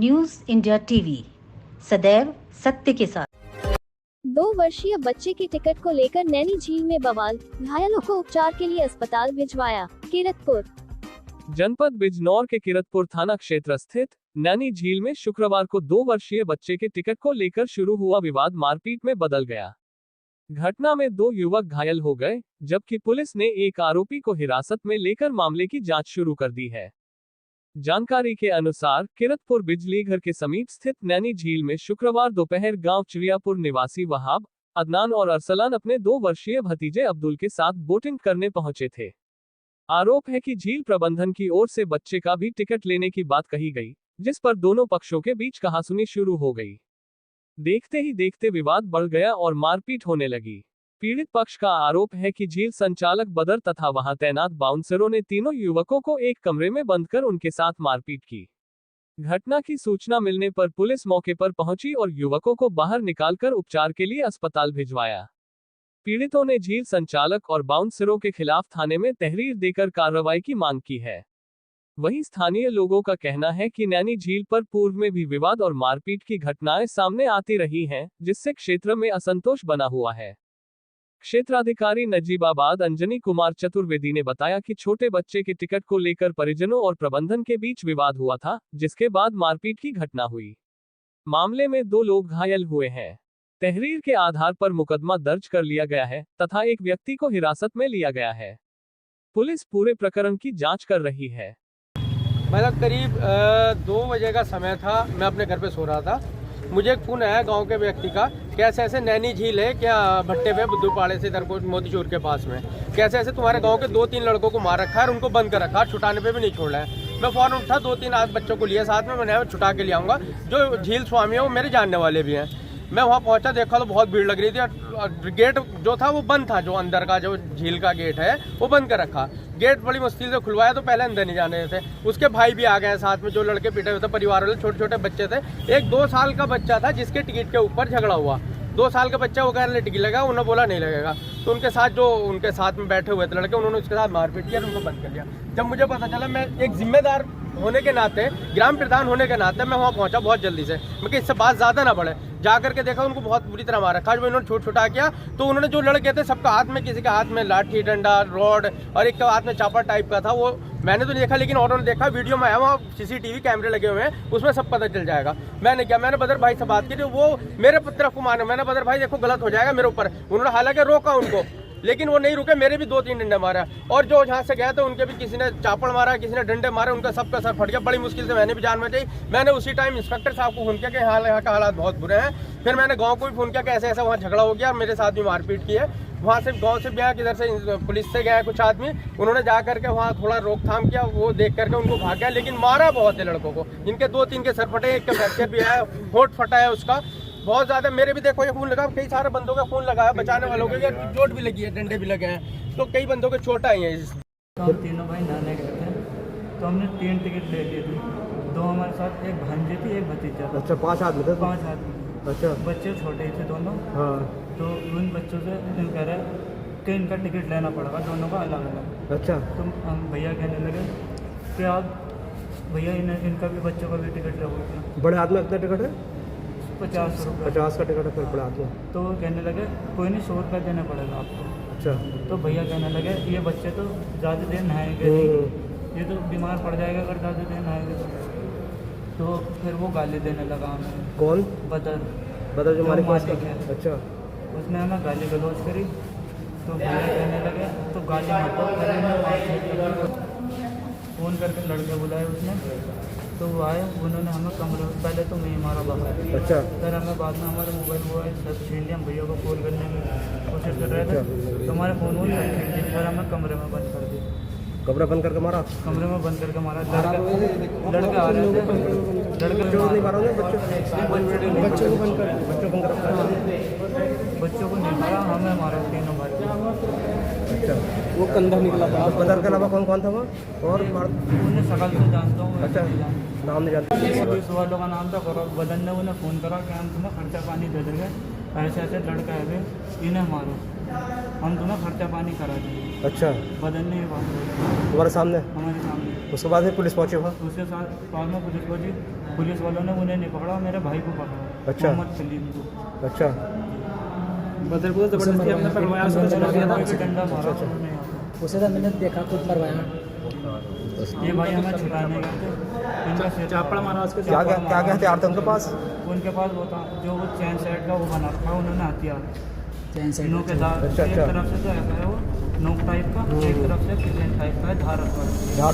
News India TV, सदैव सत्य के साथ। 2 वर्षीय बच्चे की टिकट को लेकर नैनी झील में बवाल, घायलों को उपचार के लिए अस्पताल भिजवाया। किरतपुर जनपद बिजनौर के किरतपुर थाना क्षेत्र स्थित नैनी झील में शुक्रवार को 2 वर्षीय बच्चे के टिकट को लेकर शुरू हुआ विवाद मारपीट में बदल गया। घटना में 2 युवक घायल हो गए, जबकि पुलिस ने एक आरोपी को हिरासत में लेकर मामले की जांच शुरू कर दी है। जानकारी के अनुसार किरतपुर बिजली घर के समीप स्थित नैनी झील में शुक्रवार दोपहर गांव चिड़ियापुर निवासी वहाब, अदनान और अरसलान अपने 2 वर्षीय भतीजे अब्दुल के साथ बोटिंग करने पहुंचे थे। आरोप है कि झील प्रबंधन की ओर से बच्चे का भी टिकट लेने की बात कही गई, जिस पर दोनों पक्षों के बीच कहासुनी शुरू हो गई। देखते ही देखते विवाद बढ़ गया और मारपीट होने लगी। पीड़ित पक्ष का आरोप है कि झील संचालक बदर तथा वहां तैनात बाउंसरों ने तीनों युवकों को एक कमरे में बंद कर उनके साथ मारपीट की। घटना की सूचना मिलने पर पुलिस मौके पर पहुंची और युवकों को बाहर निकालकर उपचार के लिए अस्पताल भिजवाया। पीड़ितों ने झील संचालक और बाउंसरों के खिलाफ थाने में तहरीर देकर कार्रवाई की मांग की है। वहीं स्थानीय लोगों का कहना है कि नैनी झील पर पूर्व में भी विवाद और मारपीट की घटनाएं सामने आती रही हैं, जिससे क्षेत्र में असंतोष बना हुआ है। क्षेत्राधिकारी नजीबाबाद अंजनी कुमार चतुर्वेदी ने बताया कि छोटे बच्चे के टिकट को लेकर परिजनों और प्रबंधन के बीच विवाद हुआ था, जिसके बाद मारपीट की घटना हुई। मामले में 2 लोग घायल हुए हैं। तहरीर के आधार पर मुकदमा दर्ज कर लिया गया है तथा एक व्यक्ति को हिरासत में लिया गया है। पुलिस पूरे प्रकरण की जांच कर रही है। मतलब करीब 2 बजे का समय था, मैं अपने घर पे सो रहा था। मुझे एक फोन आया गांव के व्यक्ति का, कैसे ऐसे नैनी झील है क्या भट्टे पे बुद्धूपाड़े से इधर को मोतीचूर के पास में, कैसे ऐसे तुम्हारे गांव के 2-3 लड़कों को मार रखा है और उनको बंद कर रखा है, छुटाने पे भी नहीं छोड़ रहा है। मैं फौरन उठा, 2-3 आज बच्चों को लिए साथ में, मैंने छुटा के ले आऊँगा। जो झील स्वामी है वो मेरे जानने वाले भी हैं। मैं वहाँ पहुँचा, देखा तो बहुत भीड़ लग रही थी और गेट जो था वो बंद था, जो अंदर का जो झील का गेट है वो बंद कर रखा। गेट बड़ी मुश्किल से खुलवाया तो पहले अंदर नहीं जाने थे। उसके भाई भी आ गए साथ में, जो लड़के पीटे हुए थे परिवार वाले, छोटे छोटे बच्चे थे। एक 2 साल का बच्चा था जिसके टिकट के ऊपर झगड़ा हुआ। 2 साल का बच्चा, वो कह रहे टिकट लगा, उन्होंने बोला नहीं लगेगा। तो उनके साथ जो उनके साथ में बैठे हुए थे लड़के, उन्होंने उसके साथ मारपीट किया और उनको बंद कर दिया। जब मुझे पता चला, मैं एक जिम्मेदार होने के नाते, ग्राम प्रधान होने के नाते मैं वहाँ पहुँचा बहुत जल्दी से। मैं कि इससे बात ज़्यादा ना बढ़े, जा करके देखा उनको बहुत बुरी तरह मार रखा। जब इन्होंने छुटा किया तो उन्होंने, जो लड़के थे सबका हाथ में, किसी के हाथ में लाठी डंडा रॉड और एक के हाथ में चापा टाइप का था। वो मैंने तो नहीं देखा, लेकिन औरों ने देखा, वीडियो में आया, वहाँ CCTV कैमरे लगे हुए हैं, उसमें सब पता चल जाएगा। मैंने क्या, मैंने बदर भाई से बात की, वो मेरे तरफ को माने। मैंने बदर भाई देखो गलत हो जाएगा मेरे ऊपर। उन्होंने हालांकि रोका उनको, लेकिन वो नहीं रुके, मेरे भी 2-3 डंडे मारा। और जो यहाँ से गए थे उनके भी किसी ने चापड़ मारा, किसी ने डंडे मारे, उनका सबका सर फट गया। बड़ी मुश्किल से मैंने भी जान बचाई। मैंने उसी टाइम इंस्पेक्टर साहब को फोन किया कि यहाँ का हालात बहुत बुरे हैं। फिर मैंने गांव को भी फोन किया कि ऐसे ऐसा वहाँ झगड़ा हो गया और मेरे साथ भी मारपीट की है। वहाँ से गांव से गया, किधर से पुलिस से गए कुछ आदमी, उन्होंने जा करके वहाँ थोड़ा रोकथाम किया। वो देख करके उनको भाग गया, लेकिन मारा बहुत है लड़कों को। इनके 2-3 के सर फटे, एक का फ्रैक्चर भी है, होंठ फटा है उसका बहुत ज्यादा। मेरे भी देखो ये खून लगा, कई सारे बंदों का खून लगा है, बचाने वालों के चोट भी लगी है, डंडे भी लगे हैं, तो कई बंदों के चोट आई है। तो हम तीनों भाई नहाने गए थे, तो हमने 3 टिकट ले ली थी। 2 हमारे साथ, एक भांजे थी, एक भतीजा था। अच्छा, 5 आदमी थे? 5 आदमी। अच्छा। बच्चे छोटे ही थे दोनों। हाँ। तो उन बच्चों से कह रहे कि इनका टिकट लेना पड़ेगा, दोनों का अलग अलग। अच्छा। तो हम भैया कहने लगे कि आप भैया इनका भी, बच्चों का भी टिकट लगोगे। बड़े आदमी कितना टिकट है? 50 रुपये। 50 का टिकट है फिर बड़े आदमी। तो वो कहने लगे कोई नहीं, 100 रुपये देना पड़ेगा आपको। अच्छा। तो भैया कहने लगे ये बच्चे तो ज़्यादा देर नहाएंगे नहीं, ये तो बीमार पड़ जाएगा अगर ज़्यादा देर नहाएंगे। तो फिर वो गाली देने लगा हमें। कौन? बदर जो हमारे पास है। अच्छा। उसने हमें गाली गलौज करी, तो भैया कहने लगे तो गाली मत दो। फ़ोन करके लड़के बुलाए उसने, तो वो आए, उन्होंने हमें कमरे में, पहले तो नहीं मारा बाहर। अच्छा। फिर हमें बाद में हमारे मोबाइल वो सब छीन लिया। हम भैया को कॉल करने में कोशिश कर रहे थे, तो हमारे फ़ोन वो सब छीन लिया। फिर हमें कमरे में बंद कर दिया। कमरा बंद करके मारा? कमरे में बंद करके मारा। लड़के आ रहे थे, लड़के नहीं मारा, बच्चों को नहीं मारा, हमें मारा तीनों भाई। अच्छा। वो कंधा निकला था। बदर के अलावा कौन कौन था वो? और उन्हें सकल से जानता हूँ। अच्छा, नाम नहीं जानता? पुलिस वालों का नाम था गौरव। बदन ने उन्हें फ़ोन करा कि हम तुम्हें खर्चा पानी दे देंगे, ऐसे ऐसे लड़का है, इन्हें मारो, हम तुम्हें खर्चा पानी करा देंगे। अच्छा, बदलने के बाद तुम्हारे सामने? हमारे सामने। उसके बाद फिर पुलिस पहुंची वहाँ? उसके साथ बाद में पुलिस पहुंची, पुलिस वालों ने उन्हें नहीं पकड़ा, मेरे भाई को पकड़ा। अच्छा। मोहम्मद सलीम को। अच्छा, बदरपुर जबरदस्ती हमने पकड़वाया, उसको डंडा मारा उन्होंने। उसे तो मैंने देखा खुद मरवाया। ये भाई हमें छुड़ाने गए थे, इनका चापड़ा मारा उसके। क्या क्या क्या क्या हथियार थे उनके पास? उनके पास वो था जो वो चैन सेट का वो बना रखा, उन्होंने हथियार चैन सेट। नोकेदार, अच्छा, एक अच्छा। तरफ से तो ऐसा है वो नोक टाइप का, एक तरफ से किचन टाइप का है, धार रखा है। धार